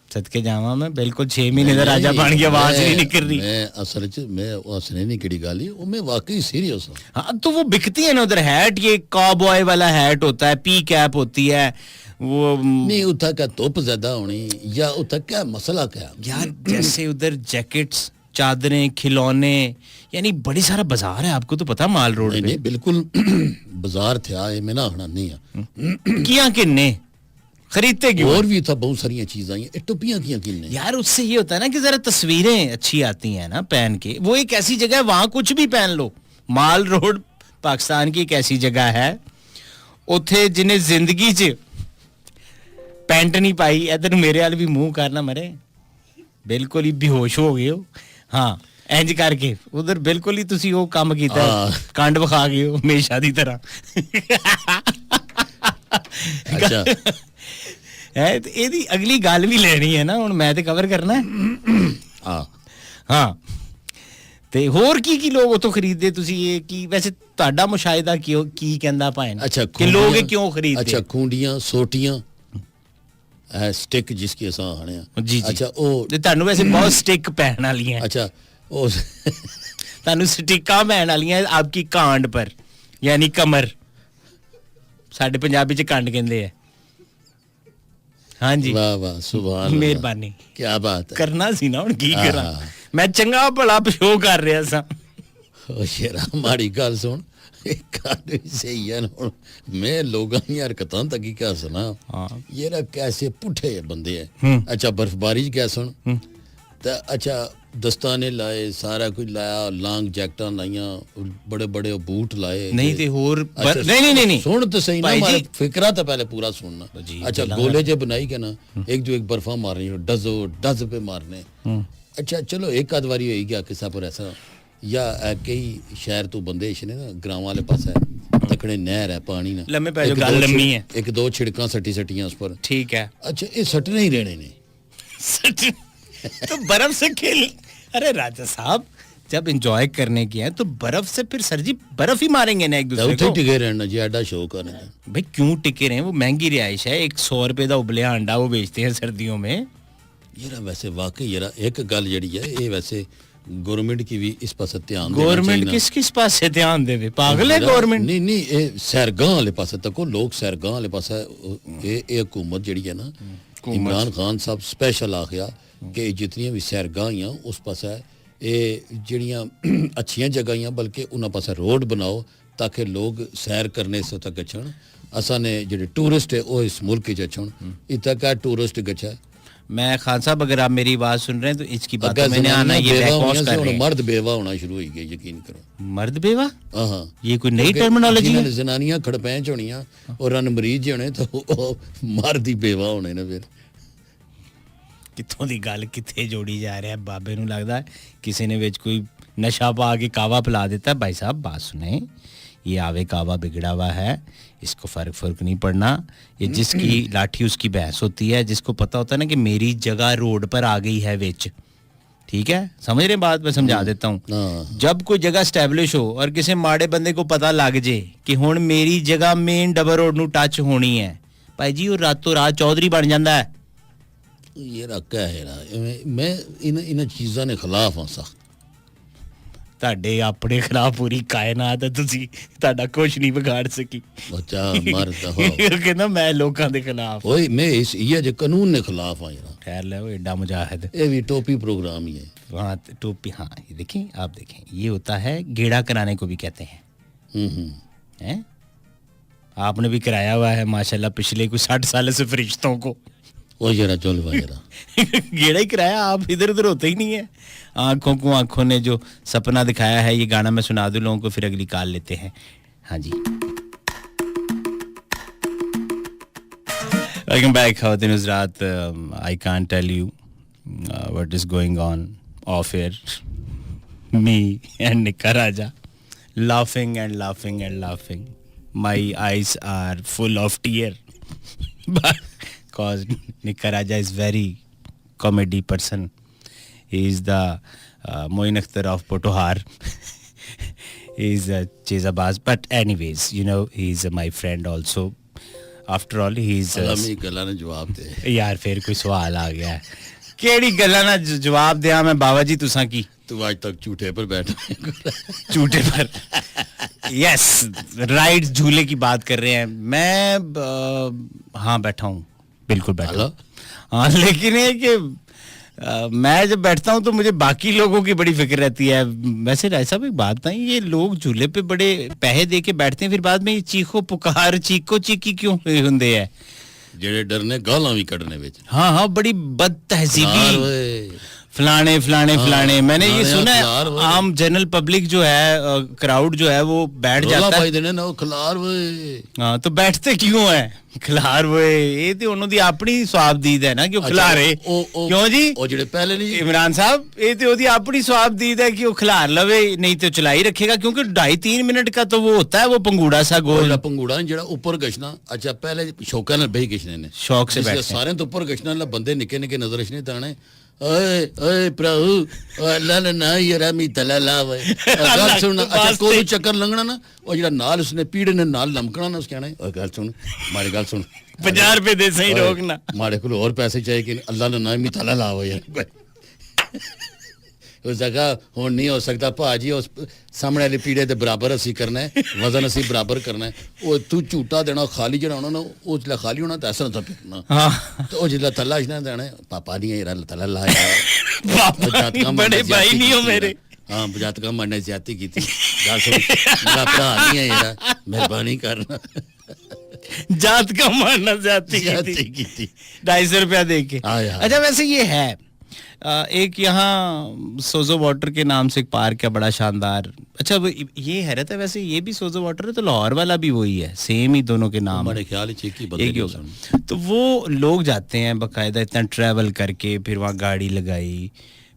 Speaker 1: सदके जावा मैं बिल्कुल 6 महीने का राजा बन के आवाज नहीं निकल रही
Speaker 2: मैं असल च मैं हंसने नहीं किड़ी गाली वो मैं वाकई सीरियस हूं
Speaker 1: हाँ तो वो बिकती है ना उधर हैट ये कॉबॉय वाला हैट होता है पी कैप होती है वो
Speaker 2: नहीं उधर का धुप ज्यादा होनी या उधर क्या मसला क्या
Speaker 1: यार जैसे उधर जैकेट्स चादरें खिलौने यानी बड़ी सारा बाजार है आपको तो पता माल रोड
Speaker 2: पे नहीं बिल्कुल बाजार था ये मैं ना आना नहीं है
Speaker 1: किया किन्ने खरीदते क्यों
Speaker 2: और भी था बहुत सारी चीजें आई टोपियां किया किन्ने
Speaker 1: यार उससे ये होता है ना कि जरा तस्वीरें अच्छी आती हैं ना पहन के वो एक ऐसी जगह है वहां कुछ भी पहन लो माल रोड पाकिस्तान की एक ऐसी जगह है उथे जिन्हें जिंदगी च पैंट नहीं पाई इधर मेरे वाल भी मुंह करना मरे बिल्कुल ही बेहोश हो गए हो हाँ इंज करके उधर बिल्कुल ही तुसी वो काम कीता कांड विखा गए हो हमेशा दी तरह
Speaker 2: अच्छा
Speaker 1: है तो एदी अगली गल भी लेनी है ना हुन मैं ते कवर करना है हाँ ਤੇ ਹੋਰ ਕੀ ਲੋਕ ਉਤੋਂ ਖਰੀਦਦੇ ਤੁਸੀਂ ਇਹ ਕੀ ਵੈਸੇ ਤੁਹਾਡਾ ਮੁਸ਼ਾਹਿਦਾ ਕੀ ਕਹਿੰਦਾ ਭਾਵੇਂ
Speaker 2: ਅੱਛਾ
Speaker 1: ਕਿ ਲੋਕ ਇਹ ਕਿਉਂ ਖਰੀਦਦੇ
Speaker 2: ਅੱਛਾ ਖੁੰਡੀਆਂ ਸੋਟੀਆਂ ਸਟਿਕ ਜਿਸ ਕੀ ਅਸਾਂ ਆਣੇ ਆ
Speaker 1: ਜੀ
Speaker 2: ਅੱਛਾ ਉਹ
Speaker 1: ਤੇ ਤੁਹਾਨੂੰ ਵੈਸੇ ਬਹੁਤ ਸਟਿਕ ਪੈਣ ਵਾਲੀਆਂ
Speaker 2: ਅੱਛਾ ਉਹ
Speaker 1: ਤੁਹਾਨੂੰ ਸਟਿਕਾਂ ਪੈਣ ਵਾਲੀਆਂ ਆਪਕੀ ਕਾਂਡ ਪਰ ਯਾਨੀ ਕਮਰ ਸਾਡੇ ਪੰਜਾਬੀ ਚ ਕੰਡ ਕਹਿੰਦੇ ਆ ਹਾਂਜੀ
Speaker 2: ਵਾਹ ਵਾਹ ਸੁਭਾਨ ਅੱਲਾਹ
Speaker 1: ਮਿਹਰਬਾਨੀ
Speaker 2: ਕੀ ਬਾਤ ਹੈ
Speaker 1: ਕਰਨਾ ਸੀ ਨਾ ਹੁਣ ਕੀ ਕਰਾਂ ਮੈਂ ਚੰਗਾ ਭਲਾ ਸ਼ੋਅ ਕਰ ਰਿਹਾ ਸਾਂ
Speaker 2: ਉਹ ਸ਼ੇਰਾ ਮਾੜੀ ਗੱਲ ਸੁਣ ਗੱਲ ਸਹੀ ਹੈ ਹੁਣ ਮੈਂ ਲੋਕਾਂ ਦੀਆਂ ਹਰਕਤਾਂ ਤੱਕ ਹੀ ਕਿਆ ਸੁਣਾ
Speaker 1: ਹਾਂ
Speaker 2: ਇਹ ਨਾ ਕੈਸੇ ਪੁੱਠੇ ਬੰਦੇ ਹੈ ਅੱਛਾ ਬਰਫਬਾਰੀ ਚ ਕਿਆ ਸੁਣ ਤਾਂ ਅੱਛਾ ਦਸਤਾਨੇ ਲਾਏ ਸਾਰਾ ਕੁਝ ਲਾਇਆ ਲਾਂਗ ਜੈਕਟਾਂ ਲਾਈਆਂ ਬੜੇ ਬੜੇ ਬੂਟ ਲਾਏ
Speaker 1: ਨਹੀਂ ਤੇ ਹੋਰ ਨਹੀਂ
Speaker 2: ਸੁਣ ਤਾਂ ਸਹੀ ਨਾ ਮਾਰੇ ਫਿਕਰਾ ਤਾਂ पहले पूरा सुनना अच्छा गोले जो बनाई के ना एक जो एक बर्फा मारनी डज पे मारने अच्छा चलो एक आध बारी होई गया किसा पर ऐसा या कई शहर तो बंदे ने ना ग्राम वाले पास है तकड़े नहर है पानी ना
Speaker 1: लम्बे पे जो गल लम्मी है
Speaker 2: एक दो छिड़कां सटियां उस पर
Speaker 1: ठीक है
Speaker 2: अच्छा ये सटने ही रहने ने
Speaker 1: तो बर्फ से खेल अरे राजा साहब जब एंजॉय करने की है तो बर्फ से फिर सर जी बर्फ ही मारेंगे ना एक दूसरे को
Speaker 2: टिके रहना जी एडा शो करने
Speaker 1: भाई क्यों टिके रहे वो महंगी रिहाइश है 100 रुपए का उबलिया अंडा वो बेचते हैं सर्दियों में
Speaker 2: यार वैसे वाकई यार एक गल जड़ी है ये वैसे गवर्नमेंट की भी इस पास ध्यान
Speaker 1: गवर्नमेंट किस पास से ध्यान देवे पागल है गवर्नमेंट
Speaker 2: नहीं ये सैरगाह वाले पास तको लोग सैरगाह वाले पास ये हुकूमत जड़ी है ना इमरान खान साहब स्पेशल आ गया कि जितनी भी सैरगाहियां उस पास है ये जड़ियाँ अच्छियां जगह बल्कि उन्होंने पास रोड बनाओ ताकि लोग सैर करने से तक गच्छन असा ने जो टूरिस्ट है वो इस मुल्क गच्छन इतना क्या टूरिस्ट गच्छा
Speaker 1: मैं खान साहब अगर आप मेरी बात सुन रहे हैं तो इसकी बात मैंने आना ये बैकवॉश कर रहे हैं
Speaker 2: मर्द बेवा होना शुरू हो गया यकीन करो
Speaker 1: मर्द बेवा
Speaker 2: हां
Speaker 1: ये कोई नई टर्मिनोलॉजी है
Speaker 2: जनानियां खड़पैंच होनियां और रन मरीज होने तो मर्द ही बेवा होने ने फिर
Speaker 1: ਕਿੱਥੋਂ ਦੀ ਗੱਲ ਕਿੱਥੇ ਜੋੜੀ ਜਾ ਰਿਹਾ ਬਾਬੇ ਨੂੰ ਲੱਗਦਾ ਕਿਸੇ ਨੇ ਵਿੱਚ ਕੋਈ नशा पा के कावा पिला देता है भाई साहब बात सुने ये आवे कावा बिगड़ा हुआ है इसको फर्क नहीं पड़ना ये जिसकी लाठी उसकी भैंस होती है जिसको पता होता है ना कि मेरी जगह रोड पर आ गई है विच ठीक है समझ रहे बात मैं समझा देता हूँ जब कोई जगह स्टैब्लिश हो और किसी माड़े बंदे को पता लग जे कि हुण मेरी जगह मेन डबल रोड नू टच होनी है भाई जी वो रातों रात चौधरी बन जाता है
Speaker 2: ये रखा है मैं इन चीज़ों ने खिलाफ हाँ सख्त
Speaker 1: ਤੁਹਾਡੇ ਆਪਣੇ ਖਿਲਾਫ ਪੂਰੀ ਕਾਇਨਾਤ ਹੈ ਤੁਸੀਂ ਤੁਹਾਡਾ ਕੁਝ ਨਹੀਂ ਵਿਗਾੜ ਸਕੀ
Speaker 2: ਬੱਚਾ ਮਰਦਾ ਹੋ
Speaker 1: ਕਹਿੰਦਾ ਮੈਂ ਲੋਕਾਂ ਦੇ ਖਿਲਾਫ
Speaker 2: ओए मैं इस ये जो कानून के खिलाफ हाँ यार
Speaker 1: खैर ले वो एडा मुजाहिद
Speaker 2: ये भी टोपी प्रोग्राम ही है
Speaker 1: वहाँ टोपी हाँ ये देखें आप देखें ये होता है गेड़ा कराने को भी कहते हैं हैं आपने भी कराया हुआ है माशाल्लाह पिछले कुछ 60 साल से फरिश्तों को
Speaker 2: वो जरा चल जरा
Speaker 1: गेड़ा ही कराया आप इधर उधर होते ही नहीं है आंखों को आंखों ने जो सपना दिखाया है ये गाना मैं सुना दूं लोगों को फिर अगली कॉल लेते हैं हाँ जी वेलकम बैक खातिन हज़रात I can't tell you what is going on off air me and Nikka Raja laughing and laughing and laughing my eyes are full of tear because Nikka Raja is very comedy person. He is the Moin Akhtar of Potohar. He is a chezabaz. But anyways, you know, he is my friend also. After all, he is...
Speaker 2: अलमी गल्ला ने जवाब दे
Speaker 1: यार फिर कोई सवाल आ गया है केड़ी गल्ला ना जवाब दिया मैं बाबा जी तुसा की
Speaker 2: तू आज तक झूठे पर बैठा
Speaker 1: झूठे पर यस राइट झूले की बात कर रहे हैं मैं हाँ बैठा हूँ बिल्कुल बैठा हाँ लेकिन ये कि मैं जब बैठता हूँ तो मुझे बाकी लोगों की बड़ी फिक्र रहती है वैसे ऐसा भी बात नहीं ये लोग झूले पे बड़े पैसे दे के बैठते हैं फिर बाद में ये चीखो पुकार चीको चीकी क्यों होंगे है
Speaker 2: जेड़े डरने गालां भी कढ़ने विच
Speaker 1: हाँ हाँ बड़ी बदतहजीबी फलाने फलाने फलाने मैंने ये सुना है आम जनरल पब्लिक जो है क्राउड जो है वो बैठ जाता है
Speaker 2: देने ना खिलार
Speaker 1: हाँ तो बैठते क्यों है खिलार वे ये तो उन्होंने अपनी स्वाबदीद है ना क्यों खिलारे क्यों जी
Speaker 2: ओ जेड़े पहले नहीं
Speaker 1: इमरान साहब ये तो ओदी अपनी स्वाबदीद है कि वो खिलार लवे नहीं तो चलाई रखेगा क्योंकि 2.5-3 मिनट का तो वो होता है वो पंगूड़ा सा गोल
Speaker 2: पंगूड़ा जेड़ा ऊपर गशना अच्छा पहले शौका नाल बही गशने ने
Speaker 1: शौक से बैठते
Speaker 2: सारे तो ऊपर गशना बंदे निके निके नजर रखने ताने ओए ओए प्रभु अल्लाह ने ना यार मी तला लावे गल सुन अच्छा कोई चक्कर लंघना ना ओ जेड़ा नाल उसने पीड़े ने नाल लमकना ना उसके कहना ओए गल सुन मारी गल सुन
Speaker 1: 50 रुपए दे सही रोकना
Speaker 2: मारे को और पैसे चाहिए कि अल्लाह ने ना मी तला लावे यार उस जगह हुन नहीं हो सकता भाजी उस सामने वाले पीड़े दे बराबर असी करना है वजन असी बराबर करना है ओ तू झूठा देना खाली जड़ा होना ना ओ जिला खाली होना तो ऐसा ना पिटना
Speaker 1: हां
Speaker 2: तो ओ जिला तला इसने देना पापा नहीं यार तला लाया
Speaker 1: पापा बड़े भाई नहीं हो मेरे
Speaker 2: हाँ बुझातका मरने ज्यादती की थी मेरा भरा नहीं है यार मेहरबानी करना
Speaker 1: जात का मारना ज्यादती की थी 250 रुपया दे के अच्छा वैसे ये है एक यहाँ सोजो वाटर के नाम से एक पार्क है बड़ा शानदार अच्छा ये हैरत है वैसे ये भी सोजो वाटर है तो लाहौर वाला भी वही है सेम ही दोनों के नाम
Speaker 2: मेरे ख्याल एक
Speaker 1: ही होगा तो वो लोग जाते हैं बाकायदा इतना ट्रैवल करके फिर वहाँ गाड़ी लगाई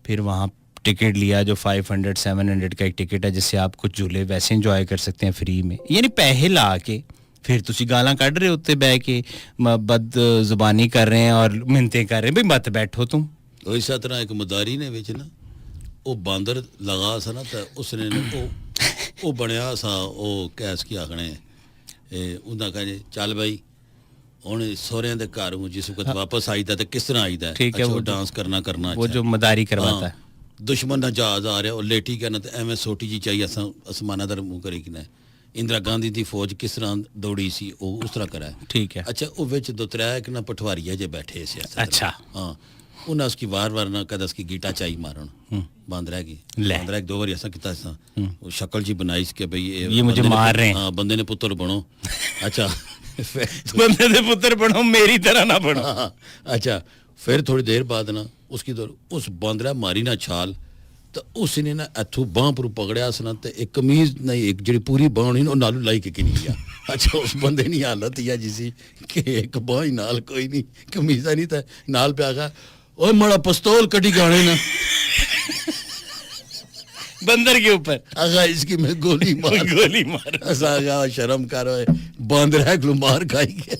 Speaker 1: फिर वहाँ टिकट लिया जो 500-700 का एक टिकट है जिससे आप कुछ झूले वैसे एंजॉय कर सकते हैं फ्री में यानी पैसे ला के फिर तुसी गालां कढ़ रहे होते बह के बद जुबानी कर रहे हैं और मिन्नतें कर रहे हैं भाई मत बैठो तुम
Speaker 2: इस तरह एक मदारी ने विच ना वो बांदर लगा सा ना तो उसने वो बनया सा वो कैस की आखने उन्दा कहे चल भाई हुन सोहरियां दे घर हूं जिस वक्त वापस आईदा ते किस तरह आईदा
Speaker 1: ठीक है वो
Speaker 2: डांस करना
Speaker 1: वो जो मदारी करवाता है
Speaker 2: दुश्मन दा जहाज आ रहा और लेटी कहना ते एवें सोटी जी चाहिए असां आसमाना दा मुंह करी किना इंदिरा गांधी दी फौज किस तरह दौड़ी सी वो उस तरह करा
Speaker 1: ठीक है
Speaker 2: अच्छा वो विच दो त्रै एक ना पटवारिया जे बैठे सी
Speaker 1: अच्छा
Speaker 2: हां उन्हें उसकी वार ना कद उसकी गीटा चाई मारन बांदरा की बांदरा एक दो बार ऐसा किया सा वो शक्ल जी बनाई कि भाई
Speaker 1: ये मुझे मार रहे हैं
Speaker 2: हाँ बंदे ने पुत्र बनो अच्छा
Speaker 1: बंदे ने पुत्र बनो मेरी तरह ना बनो
Speaker 2: अच्छा फिर थोड़ी देर बाद ना उसकी उस बांदरा मारी ना छाल तो उसने ना इथों बांह पर पकड़िया सना ते एक कमीज नहीं एक जी पूरी बांह नहीं नालू लाई के किनी गया अच्छा उस बंदे की हालत ही जिसी कि एक बांह नाल कोई नहीं कमीजा नहीं था नाल पे आगा ओए मड़ा पिस्तौल कटी गाने ना
Speaker 1: बंदर के ऊपर
Speaker 2: आगा इसकी मैं गोली मार आगा शर्म कर बांदर है मार खाई के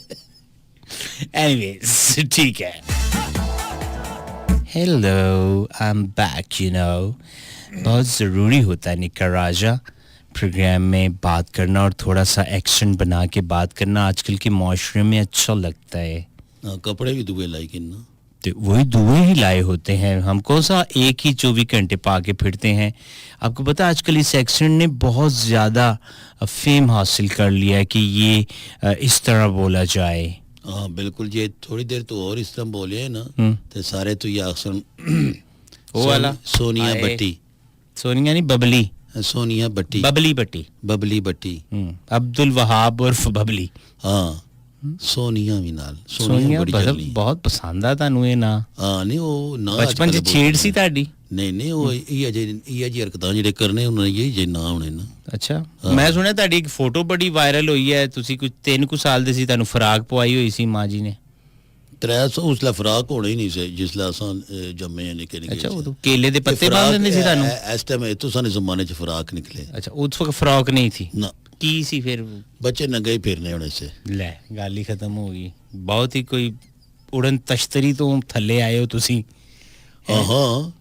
Speaker 1: एनीवेज ठीक है hello I am back you know बहुत ज़रूरी होता है निका राजा प्रोग्राम में बात करना और थोड़ा सा एक्शन बना के बात करना आजकल के माशरे में अच्छा लगता है
Speaker 2: कपड़े भी दुबे लाई किन्ना
Speaker 1: तो वही दुए ही लाए होते हैं हम कौन सा एक ही 24 घंटे पा के फिरते हैं आपको पता आजकल इस एक्सीडेंट ने बहुत ज़्यादा फेम हासिल कर लिया है कि ये इस तरह बोला जाए
Speaker 2: हाँ बिल्कुल ये थोड़ी देर तो और इस तरह बोले है ना तो सारे तो ये अक्सर
Speaker 1: वो वाला
Speaker 2: सोनिया भट्टी
Speaker 1: सोनिया नहीं बबली
Speaker 2: सोनिया भट्टी बबली भट्टी
Speaker 1: अब्दुल वहाब उर्फ बबली
Speaker 2: हाँ सोनिया भी नाल
Speaker 1: सोनिया बहुत पसंद आ तानू ये ना
Speaker 2: हां नहीं वो ना
Speaker 1: बचपन च छेड़ सी ताडी
Speaker 2: नहीं वो ये जी हरकतां जेडे करने उन्होंने ये जे ना होने ना
Speaker 1: अच्छा मैं सुनया ताडी एक फोटो बड़ी वायरल हुई है तुसी कुछ 3 कुछ साल दे सी तानू फराक पवाई हुई सी मां जी ने
Speaker 2: 300 उसला फराक होना ही नहीं से जिसला असां जम्मे निके निके
Speaker 1: अच्छा वो तो केले दे पत्ते बांध देंदे सी तानू
Speaker 2: इस टाइम तो साने जमाने च फराक निकले
Speaker 1: अच्छा उस वक्त फ्रॉक नहीं थी
Speaker 2: ना
Speaker 1: की सी फिर
Speaker 2: बच्चे नंगे ही फिरने होने से
Speaker 1: ले गाल ही खत्म हो गई बहुत ही कोई उड़न तश्तरी तो थल्ले आए हो तुसी
Speaker 2: हां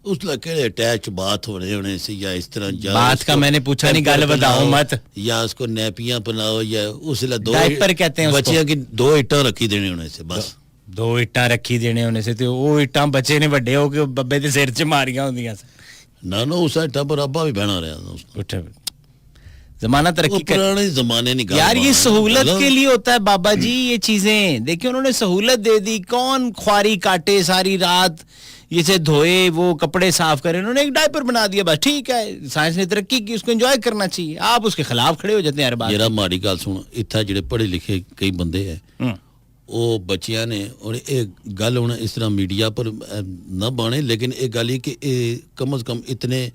Speaker 2: उस लके अटैच बात होने से या इस तरह
Speaker 1: बात का मैंने पूछा नहीं गाल बताओ मत
Speaker 2: या उसको नैपियां पहनाओ या उसला दो
Speaker 1: डायपर कहते हैं
Speaker 2: बच्चियां की 2 ईंटां रखी देने होने से बस
Speaker 1: 2 ईंटां रखी देने होने से तो वो ईंटां बच्चे ने बड़े हो के बब्बे दे सिर च मारियां होंदियां
Speaker 2: ना उस ईंटां पर अब्बा भी बहना रहा
Speaker 1: उठ जमाना तरक्की कर
Speaker 2: पुराने जमाने निकाल
Speaker 1: यार ये सहूलत के लिए होता है बाबा जी ये चीजें देखिए उन्होंने सहूलत दे दी कौन ख्वारी काटे सारी रात ये से धोए वो कपड़े साफ करे उन्होंने एक डायपर बना दिया बस ठीक है साइंस ने तरक्की की उसको एंजॉय करना चाहिए आप उसके खिलाफ खड़े हो जाते हैं हर बात
Speaker 2: मेरा माड़ी गल सुन इत्थे जेडे पढ़े लिखे कई बंदे है वो बच्चियां ने और एक गल हुन इस तरह मीडिया पर न बने लेकिन एक गल कि कम से कम इतने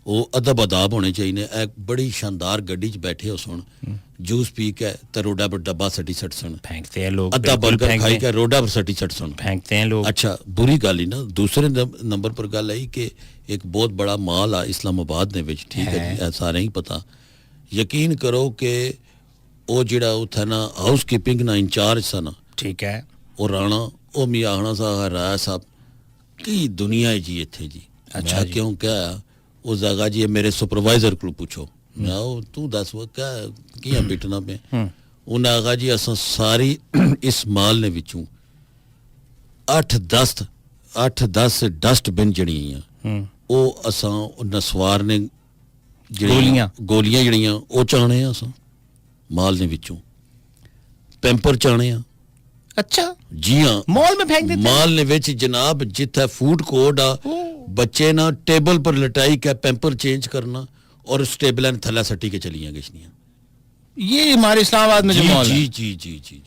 Speaker 2: वो अदब अदाब होने चाहिए एक बड़ी शानदार गड्डी च बैठे हो सुन जूस पी के ते रोडा पर डब्बा सटी सट सुन
Speaker 1: फेंकते हैं लोग
Speaker 2: अद्धा बर्गर खाई के रोडा पर सटी सट सुन
Speaker 1: फेंकते हैं लोग
Speaker 2: अच्छा बुरी गल ही ना दूसरे नंबर पर गल आई कि एक बहुत बड़ा माल आ इस्लामाबाद ने विच ठीक है जी सारे ही पता यकीन करो कि वो जेड़ा उथे ना हाउस कीपिंग ना इंचार्ज सा ना
Speaker 1: ठीक है
Speaker 2: वो राणा वो मी आखना सा राय साहब की दुनिया है जी इत्थे जी।
Speaker 1: अच्छा
Speaker 2: मैं
Speaker 1: जी।
Speaker 2: क्यों क्या उस जगह जी मेरे सुपरवाइजर को पूछो, मैं आओ तू दस वो क्या कियां बिटना पे उन्हें आगा जी असां सारी इस माल ने विचों 8-10 डस्टबिन जड़ियां ਉਹ ਅਸਾਂ ਨਸਵਾਰ ਨੇ ਗੋਲੀਆਂ ਜਿਹੜੀਆਂ ਉਹ ਚਾਣੇ ਆ ਅਸਾਂ ਮਾਲ ਦੇ ਵਿੱਚੋਂ ਪੈਂਪਰ ਚਾਣੇ ਆ।
Speaker 1: अच्छा
Speaker 2: ਜੀ ਹਾਂ
Speaker 1: मॉल में फेंक देते
Speaker 2: ਮਾਲ ਦੇ ਵਿੱਚ ਜਨਾਬ ਜਿੱਥੇ ਫੂਡ ਕੋਰਟ ਆ ਬੱਚੇ ਨਾ ਟੇਬਲ ਪਰ ਲਟਾਈ ਕੇ ਪੈਂਪਰ ਚੇਂਜ करना और उस टेबल ने थल्ला सट्टी के चलियां गश्नियां।
Speaker 1: ये हमारे इस्लामाबाद में जो मॉल है।
Speaker 2: जी जी जी जी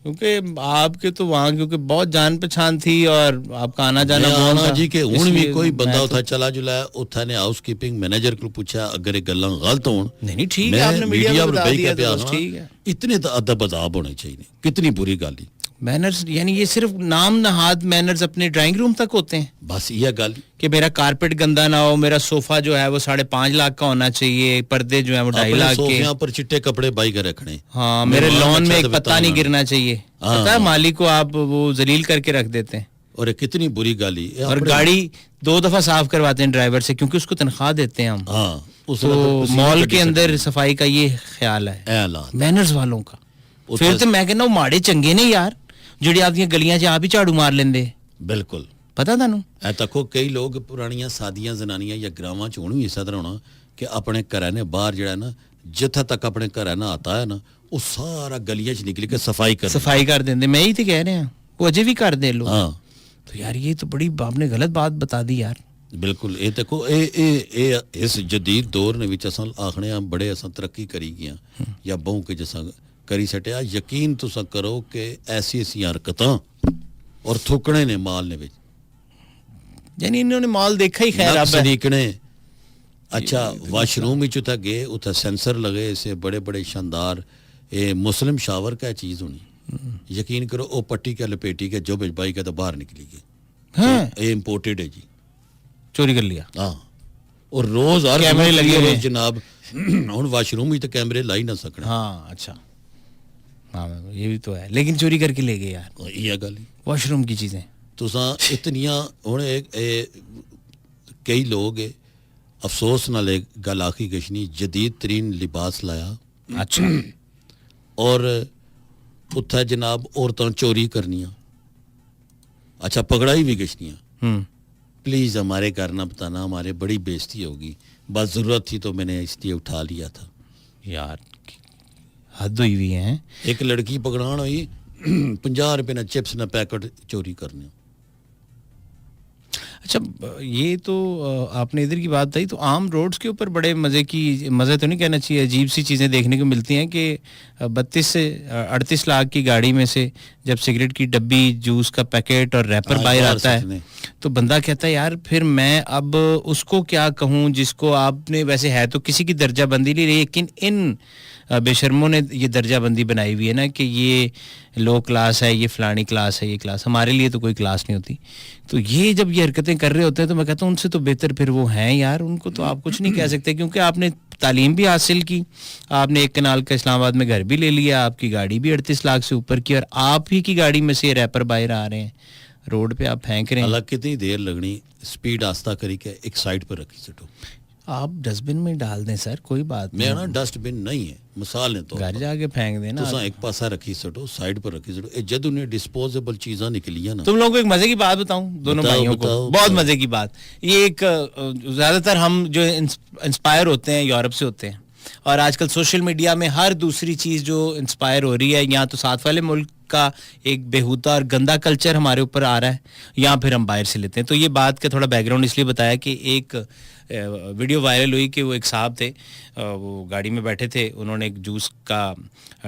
Speaker 1: क्योंकि आपके तो वहाँ क्योंकि बहुत जान पहचान थी और आपका आना जाना बहुत था।
Speaker 2: जी के हुण भी कोई बंदा
Speaker 1: मैं
Speaker 2: उथा चला जुला उथा ने हाउसकीपिंग मैनेजर को पूछा अगर ये गल्लां गलत होण
Speaker 1: नहीं ठीक है आपने मीडिया में बता दिया तो बस ठीक है।
Speaker 2: इतने तो अदब अदाब होने चाहिए, कितनी बुरी गल है।
Speaker 1: मैनर्स यानी ये सिर्फ नाम नहाद मैनर्स अपने ड्राइंग रूम तक होते हैं।
Speaker 2: बस यह गल
Speaker 1: कि मेरा कारपेट गंदा ना हो, मेरा सोफा जो है वो 5.5 लाख का होना चाहिए, पर्दे जो है वो 2.5 लाख के,
Speaker 2: सोफियां पर चिट्टे कपड़े बाई के रखने।
Speaker 1: हाँ मेरे लॉन में एक पत्ता नहीं गिरना चाहिए। पता है मालिक को आप वो जलील करके रख देते हैं।
Speaker 2: और कितनी बुरी गाली।
Speaker 1: और गाड़ी 2 दफा साफ करवाते हैं ड्राइवर से क्योंकि उसको तनख्वाह देते हैं हम। तो मॉल के अंदर सफाई का ये ख्याल है मैनर्स वालों का। फिर तो मैं कहना माड़े चंगे ने यार ਜਿਹੜੇ ਆਪਦੀਆਂ ਗਲੀਆਂ 'ਚ ਆਪ ਹੀ ਝਾੜੂ ਮਾਰ ਲੈਂਦੇ।
Speaker 2: ਬਿਲਕੁਲ
Speaker 1: ਪਤਾ ਤੁਹਾਨੂੰ
Speaker 2: ਐ ਤੱਕੋ ਕਈ ਲੋਕ ਪੁਰਾਣੀਆਂ ਸਾਦੀਆਂ ਜ਼ਨਾਨੀਆਂ ਜਾਂ ਗਰਾਵਾਂ 'ਚ ਹੁਣ ਵੀ ਇਸੇ ਤਰ੍ਹਾਂ ਹੋਣਾ ਕਿ ਆਪਣੇ ਘਰਾਂ ਨੇ ਬਾਹਰ ਜਿਹੜਾ ਨਾ ਜਿੱਥੇ ਤੱਕ ਆਪਣੇ ਘਰਾਂ ਨਾ ਆਤਾ ਹੈ ਨਾ ਉਹ ਸਾਰਾ ਗਲੀਆਂ 'ਚ ਨਿਕਲ ਕੇ ਸਫਾਈ ਕਰ
Speaker 1: ਦਿੰਦੇ। मैं ही तो कह रहे हैं वो अजय भी कर दे लोग। हाँ तो यार ये तो बड़ी आपने गलत बात बता दी यार।
Speaker 2: बिल्कुल ये देखो ये इस जदीद दौर ने विच असां आखने आ बड़े असां तरक्की करी गया या बहु के जैसा करी सटिया। यकीन तुसा करो कि ऐसी हरकतां और थुकने ने माल ने विच
Speaker 1: यानी इन्होंने माल देखा ही खैर अब
Speaker 2: सनीकने। अच्छा वाशरूम विच उठा गए उठा सेंसर लगे से बड़े बड़े शानदार ये मुस्लिम शावर का चीज होनी। यकीन करो वो पट्टी के लपेटी के जो बाई का तो बाहर निकली गई। हाँ ये इम्पोर्टेड है जी,
Speaker 1: चोरी कर लिया।
Speaker 2: हाँ और रोज हर
Speaker 1: कैमरे लगे हुए
Speaker 2: जनाब हुण वाशरूम में तो कैमरे ला ही ना सकने।
Speaker 1: हाँ अच्छा हाँ ये भी तो है लेकिन चोरी करके ले गए यार।
Speaker 2: ये गल
Speaker 1: वॉशरूम की चीजें
Speaker 2: तुसा इतनियां हुण कई लोग अफसोस नाल गल आखी गशनी जदीद तरीन लिबास लाया।
Speaker 1: अच्छा
Speaker 2: और उत्थे जनाब औरतां चोरी करनियां। अच्छा पकड़ाई भी गशनियां। प्लीज हमारे घर ना बताना हमारे बड़ी बेइज्जती होगी, बस जरूरत थी तो मैंने इसलिए उठा लिया था।
Speaker 1: यार हद हुई हुई है।
Speaker 2: एक लड़की पकड़ान हुई 50 रुपए ना चिप्स ना पैकेट चोरी करने।
Speaker 1: अच्छा ये तो आपने इधर की बात बताई तो आम रोड्स के ऊपर बड़े मज़े तो नहीं कहना चाहिए अजीब सी चीज़ें देखने को मिलती हैं कि 32 से 38 लाख की गाड़ी में से जब सिगरेट की डब्बी जूस का पैकेट और रैपर बाहर आता है तो बंदा कहता है यार फिर मैं अब उसको क्या कहूँ जिसको आपने वैसे है तो किसी की दर्जाबंदी नहीं रही लेकिन इन बेशर्मों ने ये दर्जाबंदी बनाई हुई है ना कि ये लो क्लास है, ये फलानी क्लास है, ये क्लास। हमारे लिए तो कोई क्लास नहीं होती। तो ये जब ये हरकतें कर रहे होते हैं तो मैं कहता हूँ उनसे तो बेहतर फिर वो हैं यार, उनको तो आप कुछ नहीं कह सकते क्योंकि आपने तालीम भी हासिल की, आपने 1 कनाल का इस्लामाबाद में घर भी ले लिया, आपकी गाड़ी भी 38 लाख से ऊपर की और आप ही की गाड़ी में से रैपर बाहर आ रहे हैं, रोड पे आप फेंक रहे हैं।
Speaker 2: अलग कितनी देर लगनी, स्पीड आस्ता करी के एक साइड पर रखी सटो।
Speaker 1: आप डस्टबिन में डाल दें सर, कोई बात नहीं।
Speaker 2: मेरा ना डस्टबिन नहीं है, मिसाल है तो
Speaker 1: घर जाके फेंक देना।
Speaker 2: तो एक पासा रखी सटो, साइड पर रखी सटो। जब उन्हें डिस्पोजेबल चीज़ां निकली है ना।
Speaker 1: तुम लोगों को एक मजे की बात बताऊं, दोनों भाइयों को बहुत मजे की बात। ये एक ज्यादातर हम जो इंस्पायर होते हैं यूरोप से होते हैं और आजकल सोशल मीडिया में हर दूसरी चीज जो इंस्पायर हो रही है, या तो साथ वाले मुल्क का एक बेहुदा और गंदा कल्चर हमारे ऊपर आ रहा है या फिर हम बाहर से लेते हैं। तो ये बात का थोड़ा बैकग्राउंड इसलिए बताया कि एक वीडियो वायरल हुई कि वो एक साहब थे, वो गाड़ी में बैठे थे, उन्होंने एक जूस का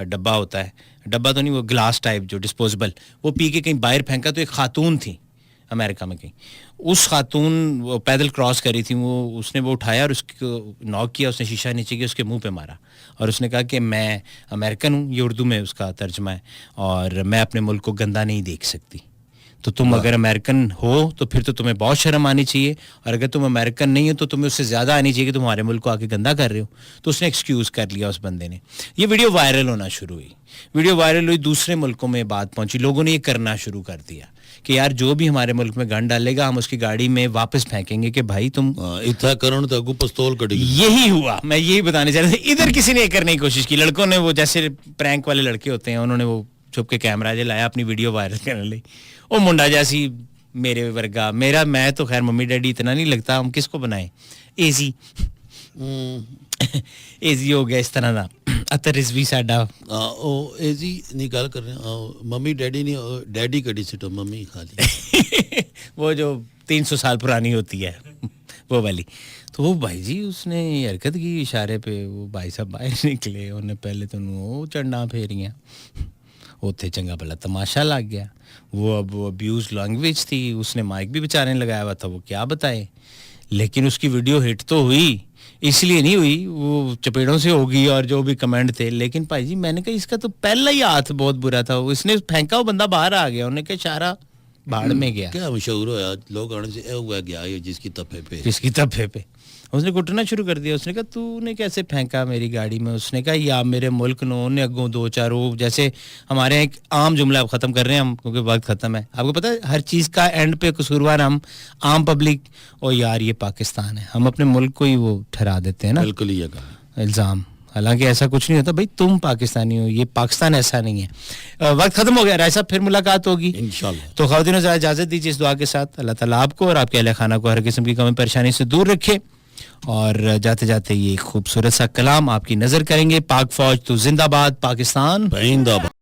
Speaker 1: डब्बा होता है, डब्बा तो नहीं वो ग्लास टाइप जो डिस्पोजेबल, वो पी के कहीं बाहर फेंका। तो एक खातून थी अमेरिका में कहीं, उस खातून वो पैदल क्रॉस करी थी, वो उसने वो उठाया और उसको नॉक किया, उसने शीशा नीचे किया, उसके मुंह पे मारा और उसने कहा कि मैं अमेरिकन हूँ, ये उर्दू में उसका तर्जमा है, और मैं अपने मुल्क को गंदा नहीं देख सकती। तो तुम अगर अमेरिकन हो तो फिर तो तुम्हें बहुत शर्म आनी चाहिए, और अगर तुम अमेरिकन नहीं हो तो तुम्हें उससे ज़्यादा आनी चाहिए कि तुम हमारे मुल्क को आके गंदा कर रहे हो। तो उसने एक्सक्यूज़ कर लिया उस बंदे ने। ये वीडियो वायरल होना शुरू हुई, वीडियो वायरल हुई, दूसरे मुल्कों में बात पहुंची, लोगों ने ये करना शुरू कर दिया कि यार जो भी हमारे मुल्क में गन डालेगा हम उसकी गाड़ी में वापस फेंकेंगे कि भाई तुम
Speaker 2: इतना करण तो अगू पिस्तौल कटेगी।
Speaker 1: यही हुआ, मैं यही बताने चाह रहा था। इधर किसी ने करने की कोशिश की, लड़कों ने, वो जैसे प्रैंक वाले लड़के होते हैं, उन्होंने वो छुप के कैमरा जो लाया अपनी वीडियो वायरल करने लगी। वो मुंडा जैसी मेरे वर्गा, मेरा, मैं तो खैर मम्मी डैडी इतना नहीं लगता, हम किसको बनाए, एजी एजी हो गया इस तरह का। अतर रिजवी साडा
Speaker 2: ओ एजी नहीं गल कर रहे, मम्मी डैडी नहीं, डैडी कड़ी सिटो मम्मी खाली
Speaker 1: वो जो 300 साल पुरानी होती है वो वाली। तो वो भाई जी उसने हरकत की इशारे पे, वो भाई साहब बाहर निकले, उन्हें पहले तो वो चढ़ना फेरियाँ, उत्थे चंगा भला तमाशा लग गया। वो अब वो अब्यूज लैंग्वेज थी, उसने माइक भी बेचारे ने लगाया हुआ था, वो क्या बताए। लेकिन उसकी वीडियो हिट तो हुई, इसलिए नहीं हुई, वो चपेड़ों से होगी और जो भी कमेंट थे। लेकिन भाई जी मैंने कहा इसका तो पहला ही हाथ बहुत बुरा था, इसने फेंका, वो बंदा बाहर आ गया, उन्होंने कहा इशारा बाढ़ में गया।
Speaker 2: क्या मशहूर होया लोग आने से हुआ गया ये जिसकी
Speaker 1: तफे पे उसने कुटना शुरू कर दिया। उसने कहा तूने कैसे फेंका मेरी गाड़ी में। उसने कहा या मेरे मुल्क नो ने अगों दो चार, वो जैसे हमारे यहाँ एक आम जुमला ख़त्म कर रहे हैं हम क्योंकि वक्त ख़त्म है। आपको पता है हर चीज़ का एंड पे कसूरवार हम आम पब्लिक, और यार ये पाकिस्तान है, हम अपने मुल्क को ही वो ठहरा देते हैं ना,
Speaker 2: बिल्कुल ही
Speaker 1: इल्ज़ाम। हालांकि ऐसा कुछ नहीं होता भाई, तुम पाकिस्तानी हो, ये पाकिस्तान ऐसा नहीं है। वक्त खत्म हो गया, राय साहब फिर मुलाकात होगी
Speaker 2: इंशाल्लाह।
Speaker 1: तो ख़वातीन ज़रा इजाज़त दीजिए इस दुआ के साथ, अल्लाह ताला आपको और आपके अहले खाना को हर किस्म की कमी परेशानी से दूर रखे। और जाते जाते ये खूबसूरत सा कलाम आपकी नजर करेंगे, पाक फौज तो जिंदाबाद, पाकिस्तान जिंदाबाद।